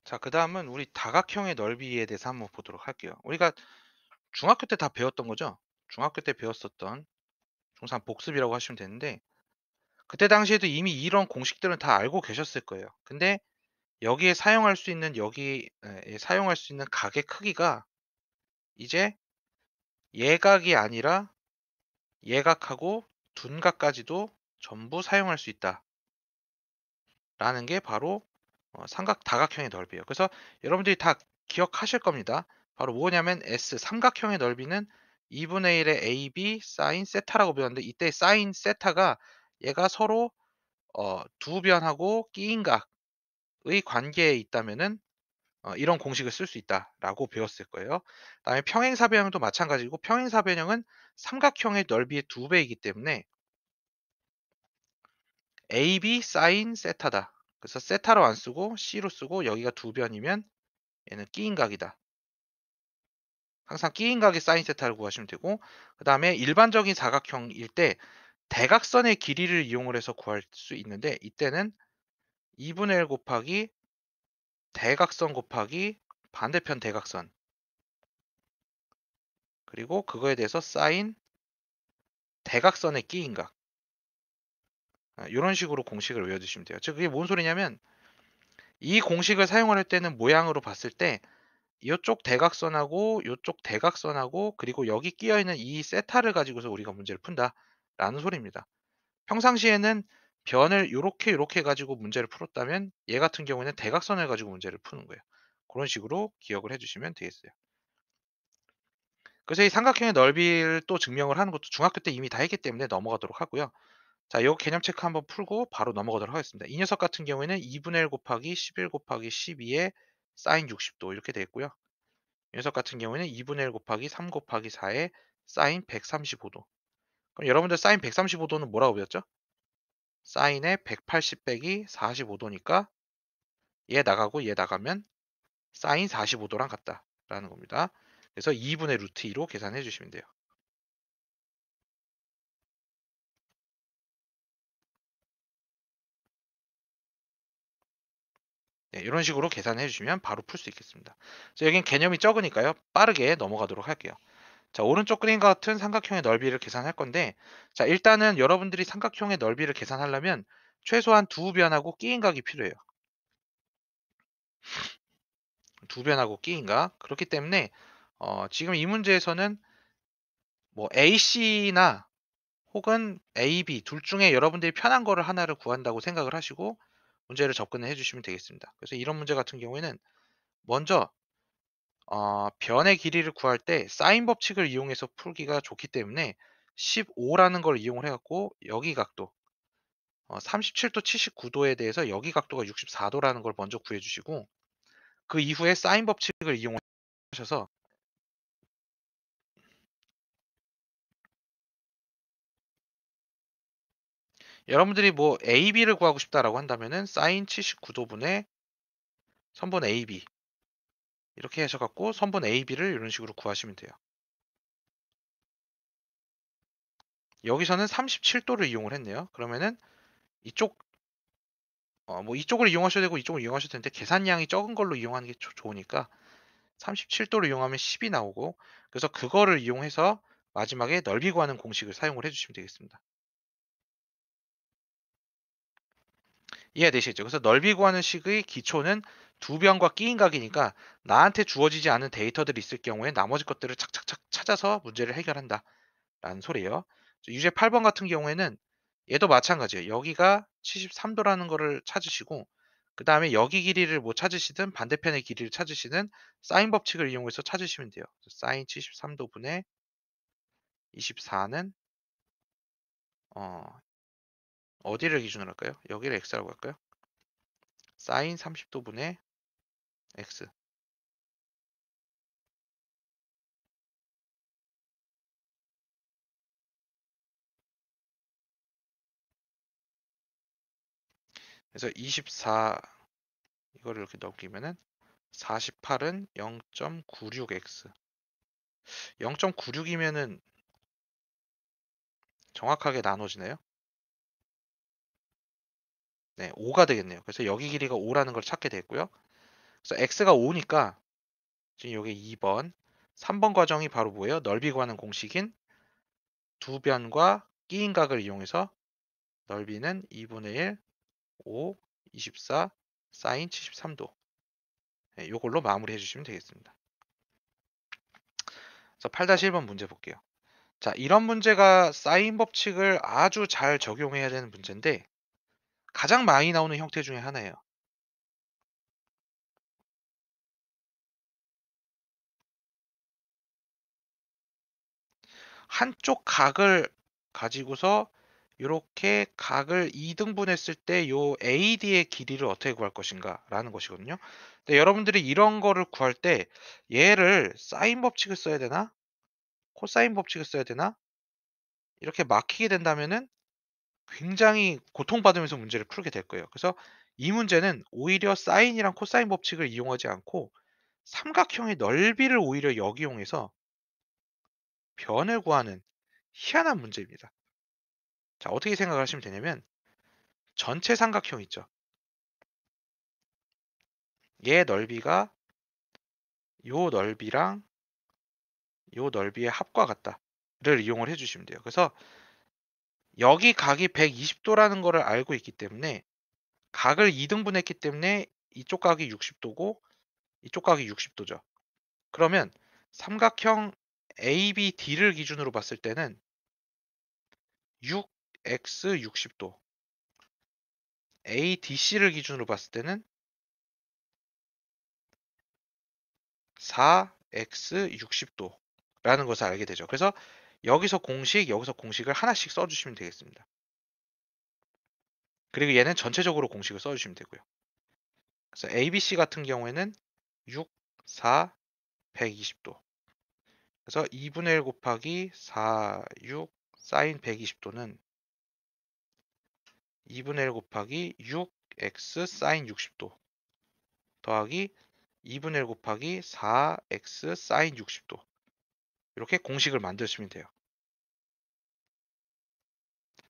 자, 그 다음은 우리 다각형의 넓이에 대해서 한번 보도록 할게요. 우리가 중학교 때 다 배웠던 거죠? 중학교 때 배웠었던 중상 복습이라고 하시면 되는데, 그때 당시에도 이미 이런 공식들은 다 알고 계셨을 거예요. 근데 여기에 사용할 수 있는 사용할 수 있는 각의 크기가 이제 예각이 아니라 예각하고 둔각까지도 전부 사용할 수 있다라는 게 바로 삼각 다각형의 넓이에요. 그래서 여러분들이 다 기억하실 겁니다. 바로 뭐냐면 S 삼각형의 넓이는 2분의 1의 AB 사인 세타라고 배웠는데, 이때 사인 세타가 얘가 서로 두 변하고 끼인 각의 관계에 있다면은 이런 공식을 쓸 수 있다라고 배웠을 거예요. 그다음에 평행사변형도 마찬가지고, 평행사변형은 삼각형의 넓이의 2배이기 때문에 AB 사인 세타다. 그래서 세타로 안 쓰고 C로 쓰고, 여기가 두 변이면 얘는 끼인 각이다. 항상 끼인 각의 사인 세타를 구하시면 되고, 그 다음에 일반적인 사각형일 때 대각선의 길이를 이용을 해서 구할 수 있는데, 이때는 2분의 1 곱하기 대각선 곱하기 반대편 대각선, 그리고 그거에 대해서 사인 대각선의 끼인 각, 이런 식으로 공식을 외워두시면 돼요. 즉 그게 뭔 소리냐면, 이 공식을 사용할 때는 모양으로 봤을 때 이쪽 대각선하고 이쪽 대각선하고 그리고 여기 끼어 있는 이 세타를 가지고서 우리가 문제를 푼다라는 소리입니다. 평상시에는 변을 요렇게 가지고 문제를 풀었다면, 얘 같은 경우에는 대각선을 가지고 문제를 푸는 거예요. 그런 식으로 기억을 해주시면 되겠어요. 그래서 이 삼각형의 넓이를 또 증명을 하는 것도 중학교 때 이미 다 했기 때문에 넘어가도록 하고요. 자, 요 개념 체크 한번 풀고 바로 넘어가도록 하겠습니다. 이 녀석 같은 경우에는 2분의 1 곱하기 11 곱하기 12의 사인 60도 이렇게 되겠고요. 이 녀석 같은 경우에는 2분의 1 곱하기 3 곱하기 4의 사인 135도. 그럼 여러분들 사인 135도는 뭐라고 배웠죠? 사인의 180 빼기 45도니까 얘 나가고 얘 나가면 사인 45도랑 같다라는 겁니다. 그래서 2분의 루트 2로 계산해 주시면 돼요. 네, 이런 식으로 계산해 주시면 바로 풀 수 있겠습니다. 그래서 여긴 개념이 적으니까요, 빠르게 넘어가도록 할게요. 자, 오른쪽 그림과 같은 삼각형의 넓이를 계산할 건데, 자, 일단은 여러분들이 삼각형의 넓이를 계산하려면 최소한 두 변하고 끼인 각이 필요해요. 두 변하고 끼인 각. 그렇기 때문에 지금 이 문제에서는 뭐 AC나 혹은 A, B 둘 중에 여러분들이 편한 거를 하나를 구한다고 생각을 하시고 문제를 접근해 주시면 되겠습니다. 그래서 이런 문제 같은 경우에는 먼저 변의 길이를 구할 때 사인 법칙을 이용해서 풀기가 좋기 때문에 15라는 걸 이용을 해갖고 여기 각도 37도 79도에 대해서 여기 각도가 64도라는 걸 먼저 구해주시고, 그 이후에 사인 법칙을 이용하셔서 여러분들이 뭐 AB를 구하고 싶다라고 한다면은 사인 79도분의 선분 AB 이렇게 하셔갖고 선분 AB를 이런 식으로 구하시면 돼요. 여기서는 37도를 이용을 했네요. 그러면은 이쪽 뭐 이쪽을 이용하셔도 되고 이쪽을 이용하셔도 되는데, 계산량이 적은 걸로 이용하는 게 좋으니까 37도를 이용하면 10이 나오고, 그래서 그거를 이용해서 마지막에 넓이 구하는 공식을 사용을 해주시면 되겠습니다. 이해되시죠? 그래서 넓이 구하는 식의 기초는 두 변과 끼인 각이니까 나한테 주어지지 않은 데이터들이 있을 경우에 나머지 것들을 착착착 찾아서 문제를 해결한다 라는 소리예요. 유제 8번 같은 경우에는 얘도 마찬가지예요. 여기가 73도라는 거를 찾으시고, 그 다음에 여기 길이를 뭐 찾으시든 반대편의 길이를 찾으시든 사인 법칙을 이용해서 찾으시면 돼요. 사인 73도 분의 24는 어디를 기준으로 할까요? 여기를 x라고 할까요? 사인 30도 분의 x. 그래서 24 이거를 이렇게 넘기면은 48은 0.96x. 0.96이면은 정확하게 나눠지나요? 네, 5가 되겠네요. 그래서 여기 길이가 5라는 걸 찾게 됐고요. 그래서 x가 5니까 지금 요게 2번, 3번 과정이 바로 뭐예요? 넓이 구하는 공식인 두 변과 끼인 각을 이용해서 넓이는 2분의 1, 5, 24, 사인 73도. 네, 요걸로 마무리해 주시면 되겠습니다. 그래서 8-1번 문제 볼게요. 자, 이런 문제가 사인 법칙을 아주 잘 적용해야 되는 문제인데 가장 많이 나오는 형태 중에 하나예요. 한쪽 각을 가지고서 이렇게 각을 2등분했을 때 요 AD의 길이를 어떻게 구할 것인가 라는 것이거든요. 근데 여러분들이 이런 거를 구할 때 얘를 사인 법칙을 써야 되나? 코사인 법칙을 써야 되나? 이렇게 막히게 된다면은 굉장히 고통받으면서 문제를 풀게 될 거예요. 그래서 이 문제는 오히려 사인이랑 코사인 법칙을 이용하지 않고 삼각형의 넓이를 오히려 역이용해서 변을 구하는 희한한 문제입니다. 자, 어떻게 생각하시면 되냐면 전체 삼각형 있죠. 얘 넓이가 요 넓이랑 요 넓이의 합과 같다를 이용을 해주시면 돼요. 그래서 여기 각이 120도라는 거를 알고 있기 때문에 각을 2등분했기 때문에 이쪽 각이 60도고 이쪽 각이 60도죠. 그러면 삼각형 ABD를 기준으로 봤을 때는 6x 60도, ADC를 기준으로 봤을 때는 4x 60도라는 것을 알게 되죠. 그래서 여기서 공식을 하나씩 써주시면 되겠습니다. 그리고 얘는 전체적으로 공식을 써주시면 되고요. 그래서 ABC 같은 경우에는 6, 4, 120도. 그래서 2분의 1 곱하기 4, 6, 사인 120도는 2분의 1 곱하기 6x 사인 60도 더하기 2분의 1 곱하기 4x 사인 60도. 이렇게 공식을 만드시면 돼요.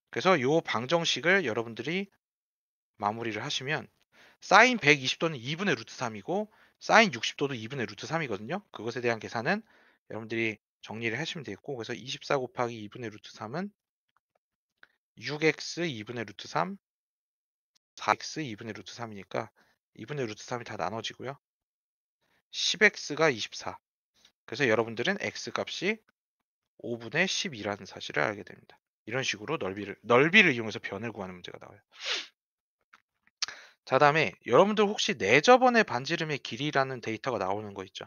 그래서 이 방정식을 여러분들이 마무리를 하시면 사인 120도는 2분의 루트 3이고 사인 60도도 2분의 루트 3이거든요. 그것에 대한 계산은 여러분들이 정리를 하시면 되겠고, 그래서 24 곱하기 2분의 루트 3은 6x 2분의 루트 3, 4x 2분의 루트 3이니까 2분의 루트 3이 다 나눠지고요. 10x가 24. 그래서 여러분들은 x 값이 5분의 12라는 사실을 알게 됩니다. 이런 식으로 넓이를 이용해서 변을 구하는 문제가 나와요. 자, 다음에 여러분들 혹시 내저번의 반지름의 길이라는 데이터가 나오는 거 있죠?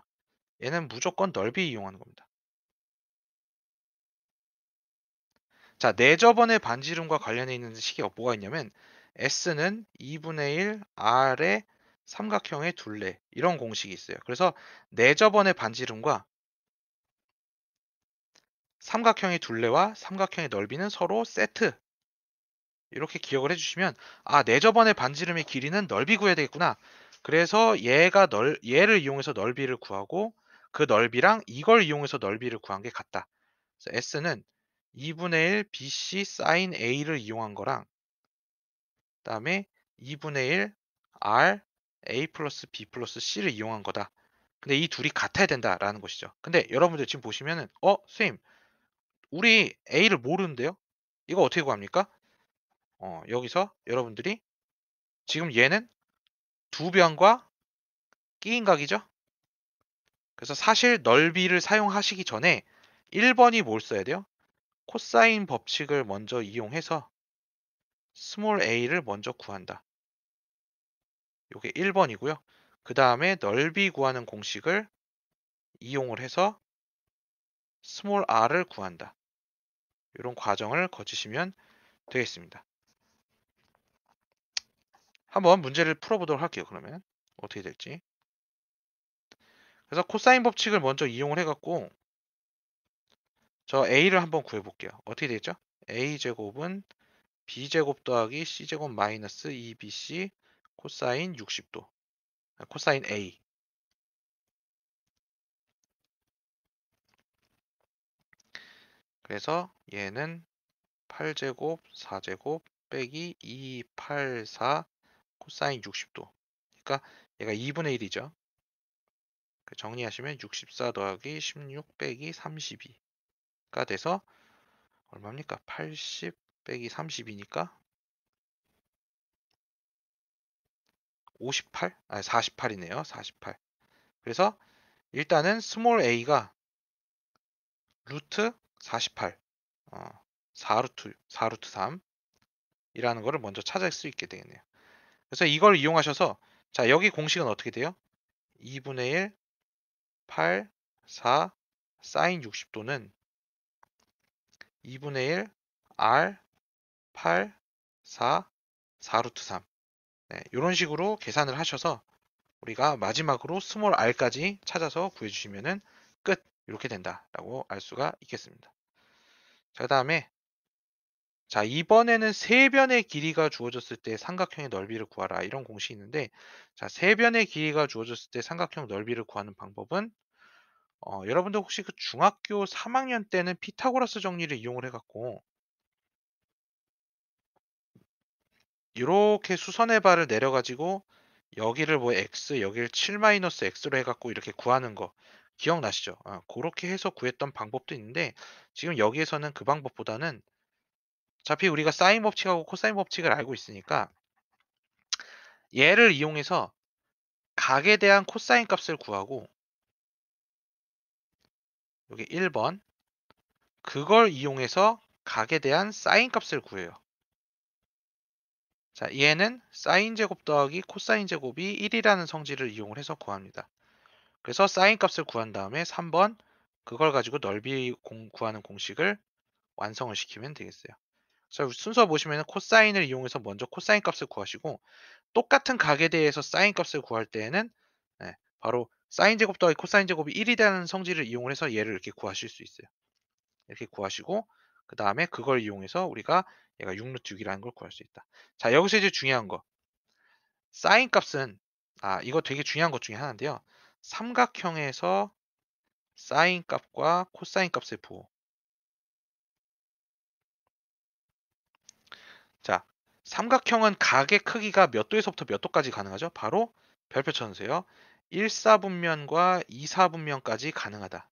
얘는 무조건 넓이 이용하는 겁니다. 자, 내저번의 반지름과 관련해 있는 식이 뭐가 있냐면 S는 2분의 1 R의 삼각형의 둘레, 이런 공식이 있어요. 그래서 내저번의 반지름과 삼각형의 둘레와 삼각형의 넓이는 서로 세트, 이렇게 기억을 해주시면 내저번의 반지름의 길이는 넓이 구해야 되겠구나. 그래서 얘를 이용해서 넓이를 구하고 그 넓이랑 이걸 이용해서 넓이를 구한 게 같다. 그래서 S는 2분의 1 BC sin A를 이용한 거랑 그다음에 2분의 1 R A 플러스 B 플러스 C를 이용한 거다. 근데 이 둘이 같아야 된다라는 것이죠. 근데 여러분들 지금 보시면은 선생님, 우리 A를 모르는데요? 이거 어떻게 구합니까? 여기서 여러분들이 지금 얘는 두 변과 끼인 각이죠? 그래서 사실 넓이를 사용하시기 전에 1번이 뭘 써야 돼요? 코사인 법칙을 먼저 이용해서 스몰 a를 먼저 구한다. 이게 1번이고요. 그 다음에 넓이 구하는 공식을 이용을 해서 스몰 r을 구한다. 이런 과정을 거치시면 되겠습니다. 한번 문제를 풀어보도록 할게요. 그러면 어떻게 될지. 그래서 코사인 법칙을 먼저 이용을 해갖고 저 a를 한번 구해볼게요. 어떻게 되죠? a제곱은 b제곱 더하기 c제곱 마이너스 2bc 코사인 60도. 코사인 a. 그래서 얘는 8제곱 4제곱 빼기 2, 8, 4 코사인 60도. 그러니까 얘가 2분의 1이죠. 정리하시면 64 더하기 16 빼기 32가 돼서 얼마입니까? 80 빼기 32니까 58? 아니 48이네요. 48. 그래서 일단은 스몰 a가 루트 48, 4루트 3이라는 거를 먼저 찾을 수 있게 되겠네요. 그래서 이걸 이용하셔서 자 여기 공식은 어떻게 돼요? 2분의 1, 8, 4, 사인 60도는 2분의 1, r, 8, 4, 4루트 3 네, 이런 식으로 계산을 하셔서 우리가 마지막으로 스몰 r까지 찾아서 구해주시면은 끝! 이렇게 된다라고 알 수가 있겠습니다. 자, 그다음에 자 이번에는 세변의 길이가 주어졌을 때 삼각형의 넓이를 구하라 이런 공식이 있는데 자 세변의 길이가 주어졌을 때 삼각형 넓이를 구하는 방법은 여러분들 혹시 그 중학교 3학년 때는 피타고라스 정리를 이용을 해갖고 이렇게 수선의 발을 내려가지고 여기를 뭐 x, 여기를 7-x로 해갖고 이렇게 구하는 거 기억나시죠? 그렇게 해서 구했던 방법도 있는데 지금 여기에서는 그 방법보다는 어차피 우리가 사인 법칙하고 코사인 법칙을 알고 있으니까 얘를 이용해서 각에 대한 코사인 값을 구하고 여기 1번 그걸 이용해서 각에 대한 사인 값을 구해요. 자, 얘는 사인 제곱 더하기 코사인 제곱이 1이라는 성질을 이용을 해서 구합니다. 그래서 사인 값을 구한 다음에 3번 그걸 가지고 넓이 구하는 공식을 완성을 시키면 되겠어요. 그래서 순서 보시면 코사인을 이용해서 먼저 코사인 값을 구하시고 똑같은 각에 대해서 사인 값을 구할 때에는 네, 바로 사인 제곱 더하기 코사인 제곱이 1이라는 성질을 이용을 해서 얘를 이렇게 구하실 수 있어요. 이렇게 구하시고 그 다음에 그걸 이용해서 우리가 얘가 6루트 6이라는 걸 구할 수 있다. 자 여기서 이제 중요한 거 사인 값은 이거 되게 중요한 것 중에 하나인데요. 삼각형에서 사인 값과 코사인 값의 부호. 자, 삼각형은 각의 크기가 몇 도에서부터 몇 도까지 가능하죠? 바로 별표 쳐주세요. 1사분면과 2사분면까지 가능하다.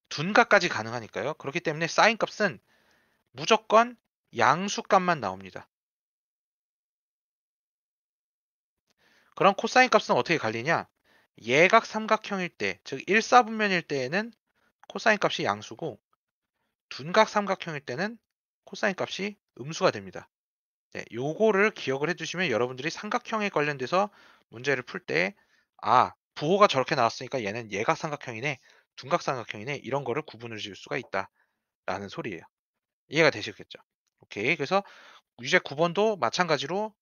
둔각까지 가능하니까요. 그렇기 때문에 사인 값은 무조건 양수값만 나옵니다. 그럼 코사인 값은 어떻게 갈리냐? 예각 삼각형일 때, 즉 1사분면일 때에는 코사인 값이 양수고 둔각 삼각형일 때는 코사인 값이 음수가 됩니다. 네, 요거를 기억을 해두시면 여러분들이 삼각형에 관련돼서 문제를 풀 때, 부호가 저렇게 나왔으니까 얘는 예각 삼각형이네, 둔각 삼각형이네, 이런 거를 구분을 지을 수가 있다라는 소리예요. 이해가 되시겠죠? 오케이. 그래서 유제 9번도 마찬가지로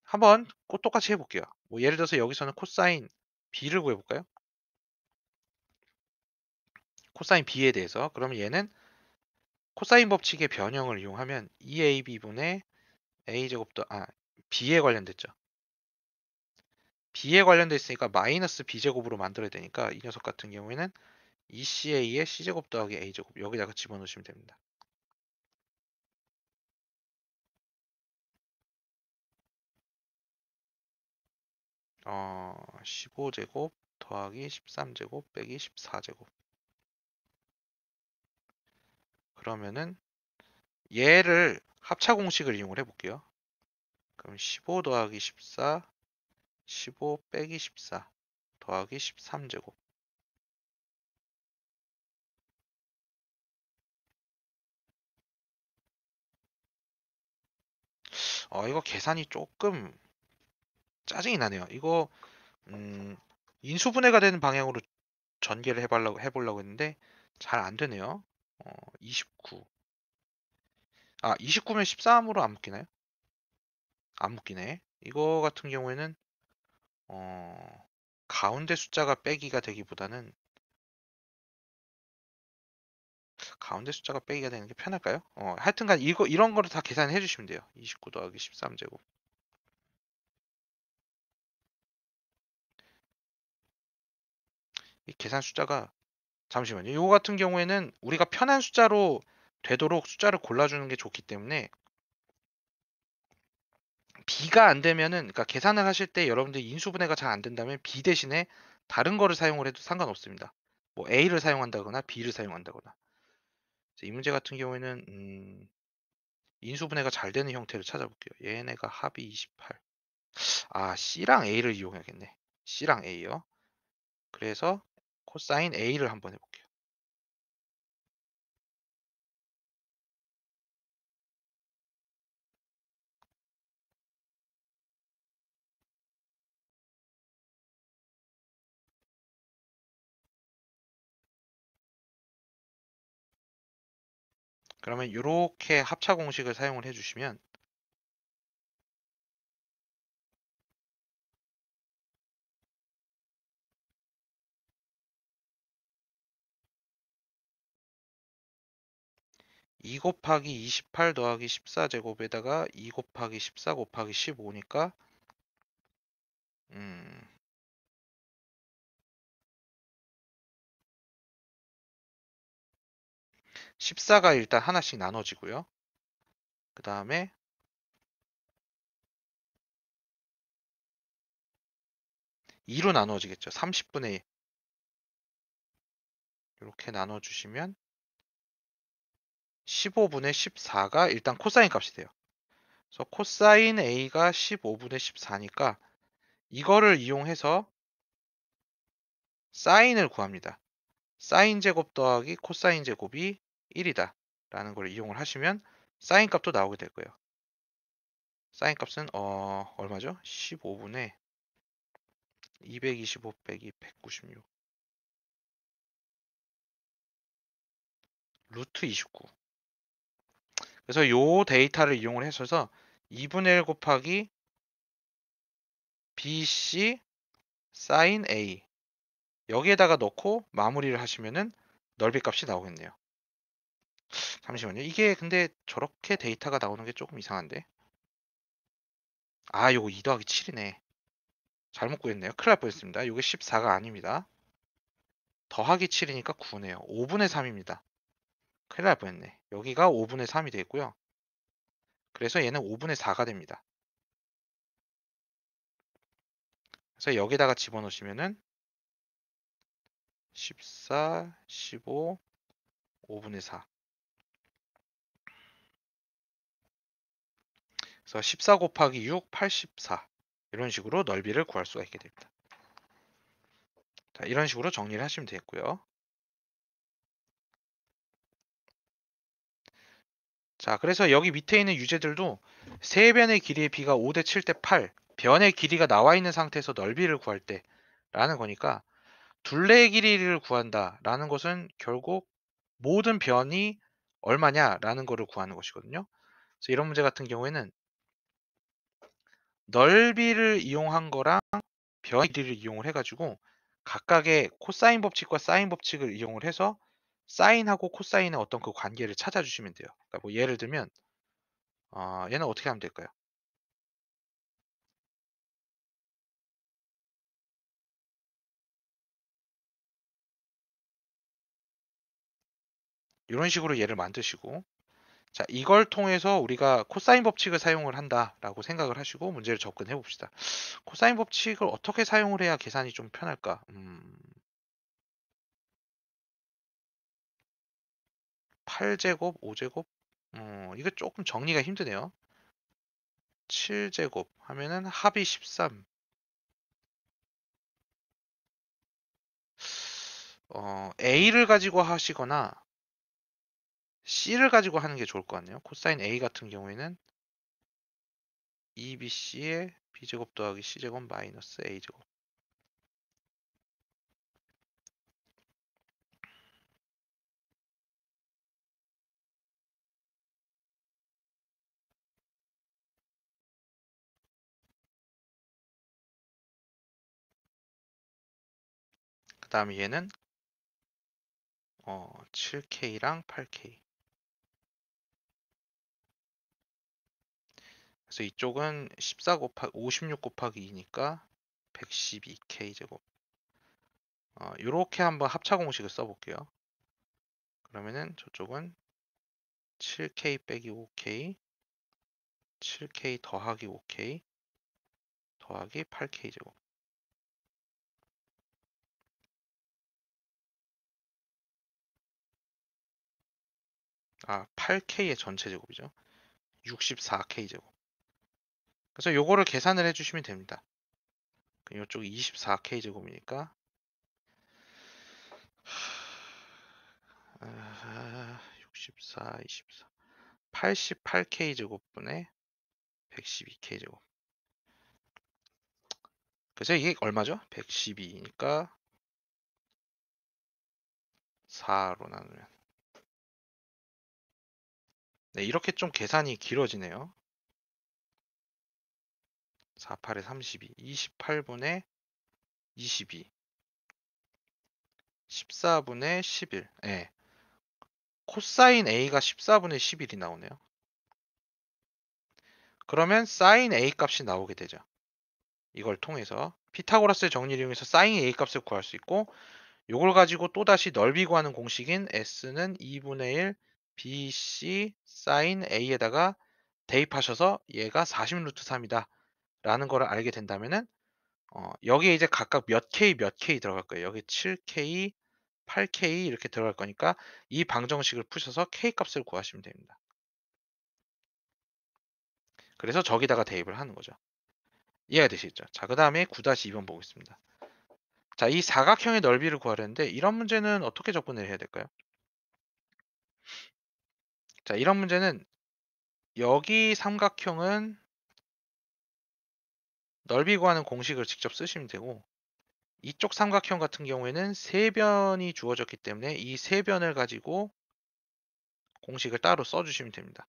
한번 꼭 똑같이 해볼게요. 뭐 예를 들어서 여기서는 코사인 B를 구해볼까요? 코사인 B에 대해서. 그러면 얘는 코사인 법칙의 변형을 이용하면 2AB분의 A제곱 더, B에 관련됐죠. B에 관련돼 있으니까 마이너스 B제곱으로 만들어야 되니까 이 녀석 같은 경우에는 2CA의 C제곱 더하기 A제곱 여기다가 집어넣으시면 됩니다. 15제곱 더하기 13제곱 빼기 14제곱 그러면은 얘를 합차 공식을 이용을 해볼게요. 그럼 15 더하기 14, 15 빼기 14 더하기 13제곱 이거 계산이 조금 짜증이 나네요. 이거 인수분해가 되는 방향으로 전개를 해보려고 했는데 잘 안 되네요. 29. 29면 13으로 안 묶이나요? 안 묶이네. 이거 같은 경우에는 가운데 숫자가 빼기가 되기보다는 가운데 숫자가 빼기가 되는 게 편할까요? 하여튼간 이런 거를 다 계산해 주시면 돼요. 29 더하기 13제곱. 이 계산 숫자가 잠시만요. 이거 같은 경우에는 우리가 편한 숫자로 되도록 숫자를 골라주는 게 좋기 때문에 B가 안 되면은, 그러니까 계산을 하실 때 여러분들이 인수분해가 잘 안 된다면 B 대신에 다른 거를 사용을 해도 상관없습니다. 뭐 A를 사용한다거나 B를 사용한다거나. 이 문제 같은 경우에는 인수분해가 잘 되는 형태를 찾아볼게요. 얘네가 합이 28. 아, C랑 A를 이용해야겠네. C랑 A요. 그래서 코사인 A를 한번 해볼게요. 그러면 이렇게 합차 공식을 사용을 해주시면 (2 곱하기 28 더하기 14제곱에다가 2 곱하기 14 곱하기 15니까 14가 일단 하나씩 나눠지고요. 그 다음에 2로 나눠지겠죠. 30분의 1 이렇게 나눠주시면 15분의 14가 일단 코사인 값이 돼요. 그래서 코사인 A가 15분의 14니까 이거를 이용해서 사인을 구합니다. 사인 제곱 더하기 코사인 제곱이 1이다 라는 걸 이용을 하시면 사인 값도 나오게 될 거예요. 사인 값은 얼마죠? 15분의 225 빼기 196 루트 29. 그래서 요 데이터를 이용을 해서 2분의 1 곱하기 BC 사인 A 여기에다가 넣고 마무리를 하시면은 넓이 값이 나오겠네요. 잠시만요. 이게 근데 저렇게 데이터가 나오는 게 조금 이상한데. 아, 요거 2 더하기 7이네. 잘못 구했네요. 큰일 날 뻔했습니다. 요게 14가 아닙니다. 더하기 7이니까 9네요. 5분의 3입니다. 큰일 날 뻔했네. 여기가 5분의 3이 되고요. 그래서 얘는 5분의 4가 됩니다. 그래서 여기다가 집어넣으시면은 14, 15, 5분의 4. 그래서 14 곱하기 6, 84. 이런 식으로 넓이를 구할 수가 있게 됩니다. 자, 이런 식으로 정리를 하시면 되겠고요. 자, 그래서 여기 밑에 있는 유제들도 세변의 길이의 b가 5대 7대 8, 변의 길이가 나와 있는 상태에서 넓이를 구할 때 라는 거니까 둘레의 길이를 구한다 라는 것은 결국 모든 변이 얼마냐라는 거를 구하는 것이거든요. 그래서 이런 문제 같은 경우에는 넓이를 이용한 거랑 변의 길이를 이용을 해가지고 각각의 코사인 법칙과 사인 법칙을 이용을 해서 사인하고 코사인의 어떤 그 관계를 찾아주시면 돼요. 그러니까 뭐 예를 들면 얘는 어떻게 하면 될까요? 이런 식으로 얘를 만드시고 자, 이걸 통해서 우리가 코사인 법칙을 사용을 한다라고 생각을 하시고 문제를 접근해 봅시다. 코사인 법칙을 어떻게 사용을 해야 계산이 좀 편할까? 8제곱, 5제곱? 이거 조금 정리가 힘드네요. 7제곱 하면은 합이 13. A를 가지고 하시거나 C를 가지고 하는 게 좋을 것 같네요. 코사인 A 같은 경우에는 2BC의 B제곱 더하기 C제곱 마이너스 A제곱. 그 다음에 얘는 7K랑 8K. 그래서 이쪽은 14 곱하기 56 곱하기 2니까 112K 제곱. 이렇게 한번 합차 공식을 써볼게요. 그러면은 저쪽은 7K 빼기 5K, 7K 더하기 5K, 더하기 8K제곱. 8K의 전체 제곱이죠. 64K제곱. 그래서 요거를 계산을 해주시면 됩니다. 이쪽 24K제곱이니까 64, 24, 88K제곱분의 112K제곱. 그래서 이게 얼마죠? 112니까 4로 나누면. 네, 이렇게 좀 계산이 길어지네요. 4, 8에 32, 28분의 22, 14분의 11. 네. 코사인 A가 14분의 11이 나오네요. 그러면 사인 A 값이 나오게 되죠. 이걸 통해서 피타고라스의 정리를 이용해서 사인 A 값을 구할 수 있고, 이걸 가지고 또다시 넓이 구하는 공식인 S는 2분의 1 BC 사인 A에다가 대입하셔서 얘가 40 루트 3이다 라는 거를 알게 된다면은 여기에 이제 각각 몇 K 들어갈 거예요. 여기 7K, 8K 이렇게 들어갈 거니까 이 방정식을 푸셔서 K 값을 구하시면 됩니다. 그래서 저기다가 대입을 하는 거죠. 이해가 되시겠죠? 자, 그 다음에 9-2번 보겠습니다. 자, 이 사각형의 넓이를 구하려는데 이런 문제는 어떻게 접근을 해야 될까요? 자, 이런 문제는 여기 삼각형은 넓이 구하는 공식을 직접 쓰시면 되고, 이쪽 삼각형 같은 경우에는 세 변이 주어졌기 때문에 이 세 변을 가지고 공식을 따로 써주시면 됩니다.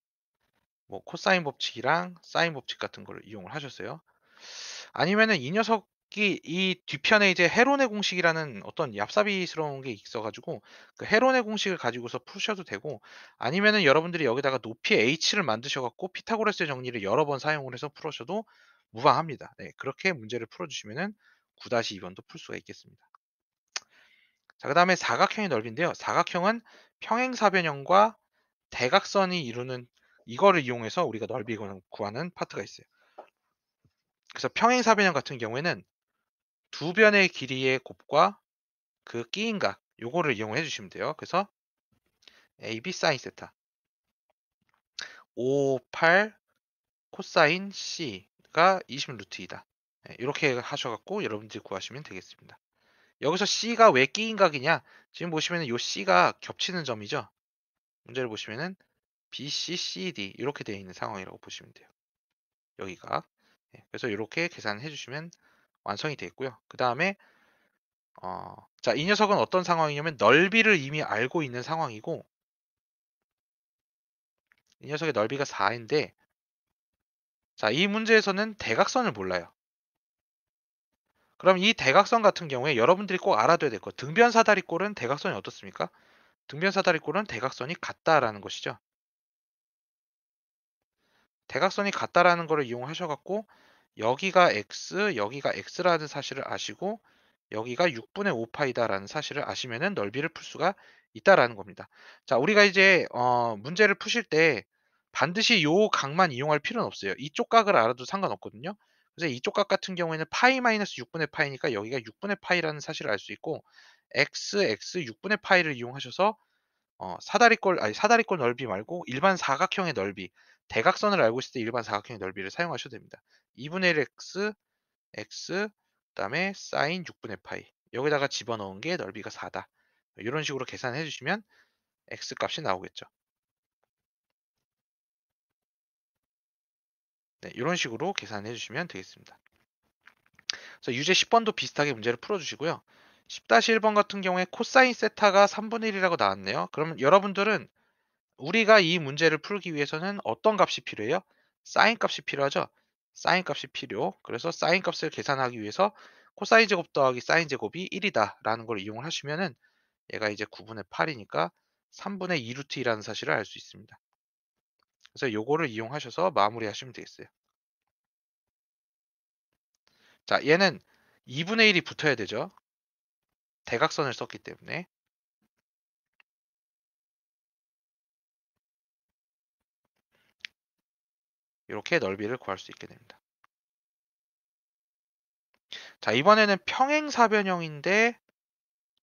뭐 코사인 법칙이랑 사인 법칙 같은 걸 이용을 하셨어요. 아니면은 이 녀석이 이 뒤편에 이제 헤론의 공식이라는 어떤 얍삽이스러운 게 있어가지고 그 헤론의 공식을 가지고서 푸셔도 되고, 아니면은 여러분들이 여기다가 높이 h를 만드셔갖고 피타고라스의 정리를 여러 번 사용을 해서 풀으셔도 무방합니다. 네, 그렇게 문제를 풀어주시면은 9-2번도 풀 수가 있겠습니다. 자, 그 다음에 사각형의 넓이인데요. 사각형은 평행사변형과 대각선이 이루는 이거를 이용해서 우리가 넓이 구하는 파트가 있어요. 그래서 평행사변형 같은 경우에는 두 변의 길이의 곱과 그 끼인 각 요거를 이용해 주시면 돼요. 그래서 AB 사인 세타 5, 8 코사인 C가 20 루트 2다. 이렇게 하셔갖고 여러분들이 구하시면 되겠습니다. 여기서 C가 왜 끼인 각이냐? 지금 보시면 요 C가 겹치는 점이죠. 문제를 보시면은 BC, CD 이렇게 되어 있는 상황이라고 보시면 돼요. 여기가. 그래서 이렇게 계산해 주시면 완성이 되겠고요. 그 다음에 자, 이 녀석은 어떤 상황이냐면 넓이를 이미 알고 있는 상황이고, 이 녀석의 넓이가 4인데, 자, 이 문제에서는 대각선을 몰라요. 그럼 이 대각선 같은 경우에 여러분들이 꼭 알아둬야 될 것, 등변사다리꼴은 대각선이 어떻습니까? 등변사다리꼴은 대각선이 같다라는 것이죠. 대각선이 같다라는 것을 이용하셔갖고 여기가 x, 여기가 x라는 사실을 아시고 여기가 6분의 5파이다라는 사실을 아시면은 넓이를 풀 수가 있다라는 겁니다. 자, 우리가 이제 문제를 푸실 때 반드시 요 각만 이용할 필요는 없어요. 이쪽 각을 알아도 상관없거든요. 그래서 이쪽 각 같은 경우에는 파이 마이너스 6분의 파이니까 여기가 6분의 파이라는 사실을 알 수 있고 x 6분의 파이를 이용하셔서 사다리꼴 넓이 말고 일반 사각형의 넓이, 대각선을 알고 있을 때 일반 사각형의 넓이를 사용하셔도 됩니다. 2분의 1 x, 그다음에 사인 6분의 파이. 여기다가 집어넣은 게 넓이가 4다. 이런 식으로 계산해 주시면 x 값이 나오겠죠. 네, 이런 식으로 계산해 주시면 되겠습니다. 그래서 유제 10번도 비슷하게 문제를 풀어주시고요. 10-1번 같은 경우에 코사인 세타가 3분의 1이라고 나왔네요. 그러면 여러분들은 우리가 이 문제를 풀기 위해서는 어떤 값이 필요해요? 사인 값이 필요하죠? 사인 값이 필요. 그래서 사인 값을 계산하기 위해서 코사인 제곱 더하기 사인 제곱이 1이다 라는 걸 이용을 하시면은 얘가 이제 9분의 8이니까 3분의 2 루트 2라는 사실을 알 수 있습니다. 그래서 요거를 이용하셔서 마무리 하시면 되겠어요. 자, 얘는 2분의 1이 붙어야 되죠. 대각선을 썼기 때문에. 이렇게 넓이를 구할 수 있게 됩니다. 자, 이번에는 평행사변형인데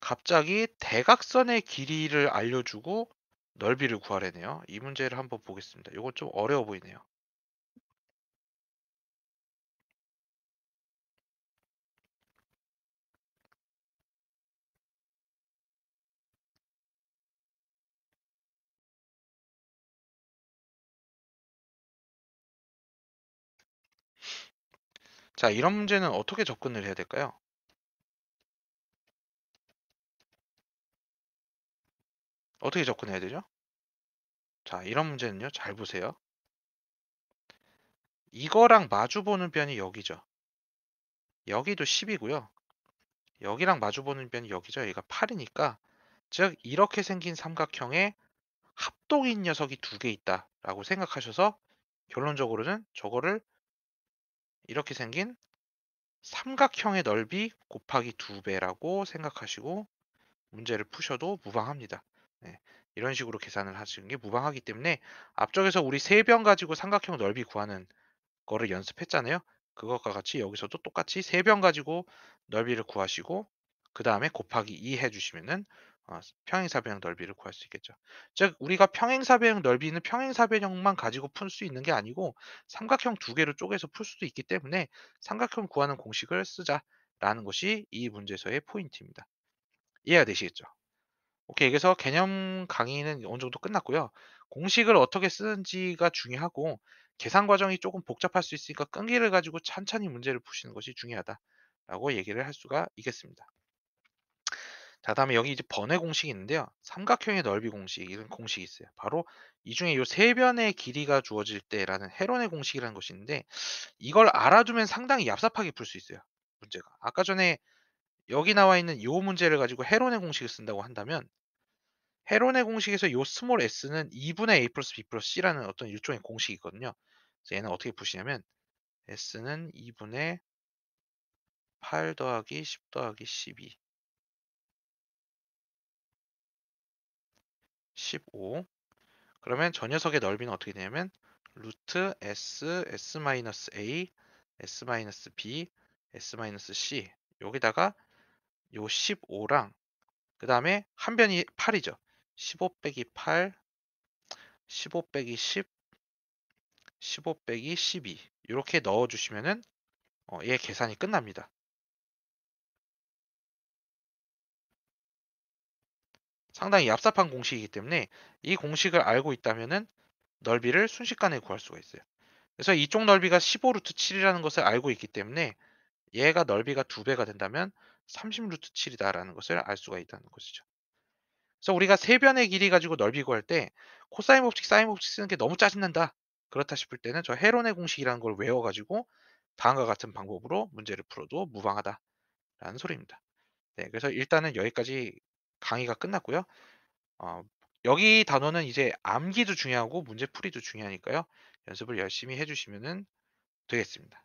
갑자기 대각선의 길이를 알려주고 넓이를 구하래네요. 이 문제를 한번 보겠습니다. 이거 좀 어려워 보이네요. 자, 이런 문제는 어떻게 접근을 해야 될까요? 어떻게 접근해야 되죠? 자, 이런 문제는요. 잘 보세요. 이거랑 마주보는 변이 여기죠. 여기도 10이고요. 여기랑 마주보는 변이 여기죠. 여기가 8이니까 즉 이렇게 생긴 삼각형에 합동인 녀석이 두 개 있다라고 생각하셔서 결론적으로는 저거를 이렇게 생긴 삼각형의 넓이 곱하기 2배라고 생각하시고 문제를 푸셔도 무방합니다. 네, 이런 식으로 계산을 하시는 게 무방하기 때문에 앞쪽에서 우리 세 변 가지고 삼각형 넓이 구하는 거를 연습했잖아요. 그것과 같이 여기서도 똑같이 세 변 가지고 넓이를 구하시고 그 다음에 곱하기 2 해주시면은 평행사변형 넓이를 구할 수 있겠죠. 즉 우리가 평행사변형 넓이는 평행사변형만 가지고 풀 수 있는 게 아니고 삼각형 두 개로 쪼개서 풀 수도 있기 때문에 삼각형 구하는 공식을 쓰자라는 것이 이 문제에서의 포인트입니다. 이해가 되시겠죠? 오케이. 그래서 개념 강의는 어느 정도 끝났고요. 공식을 어떻게 쓰는지가 중요하고 계산 과정이 조금 복잡할 수 있으니까 끈기를 가지고 천천히 문제를 푸시는 것이 중요하다라고 얘기를 할 수가 있겠습니다. 자, 다음에 여기 이제 번외 공식이 있는데요. 삼각형의 넓이 공식, 이런 공식이 있어요. 바로 이 중에 이 세 변의 길이가 주어질 때라는 헤론의 공식이라는 것이 있는데 이걸 알아두면 상당히 얍삽하게 풀 수 있어요. 문제가. 아까 전에 여기 나와 있는 이 문제를 가지고 헤론의 공식을 쓴다고 한다면 헤론의 공식에서 요 스몰 s는 2분의 a 플러스 b 플러스 c라는 어떤 일종의 공식이 있거든요. 그래서 얘는 어떻게 푸시냐면 s는 2분의 8 더하기 10 더하기 12 15 그러면 저 녀석의 넓이는 어떻게 되냐면 루트 s s 마이너스 a s 마이너스 b s 마이너스 c 여기다가 요 15랑 그 다음에 한 변이 8이죠. 15 빼기 8 15 빼기 10 15 빼기 12 이렇게 넣어주시면은 얘 계산이 끝납니다. 상당히 얍삽한 공식이기 때문에 이 공식을 알고 있다면은 넓이를 순식간에 구할 수가 있어요. 그래서 이쪽 넓이가 15 루트 7이라는 것을 알고 있기 때문에 얘가 넓이가 2배가 된다면 30 루트 7이다라는 것을 알 수가 있다는 것이죠. 그래서 우리가 세 변의 길이 가지고 넓이 구할 때 코사인 법칙, 사인 법칙 쓰는 게 너무 짜증난다. 그렇다 싶을 때는 저 헤론의 공식이라는 걸 외워가지고 다음과 같은 방법으로 문제를 풀어도 무방하다라는 소리입니다. 네, 그래서 일단은 여기까지 강의가 끝났고요. 어, 여기 단어는 이제 암기도 중요하고 문제풀이도 중요하니까요. 연습을 열심히 해주시면 되겠습니다.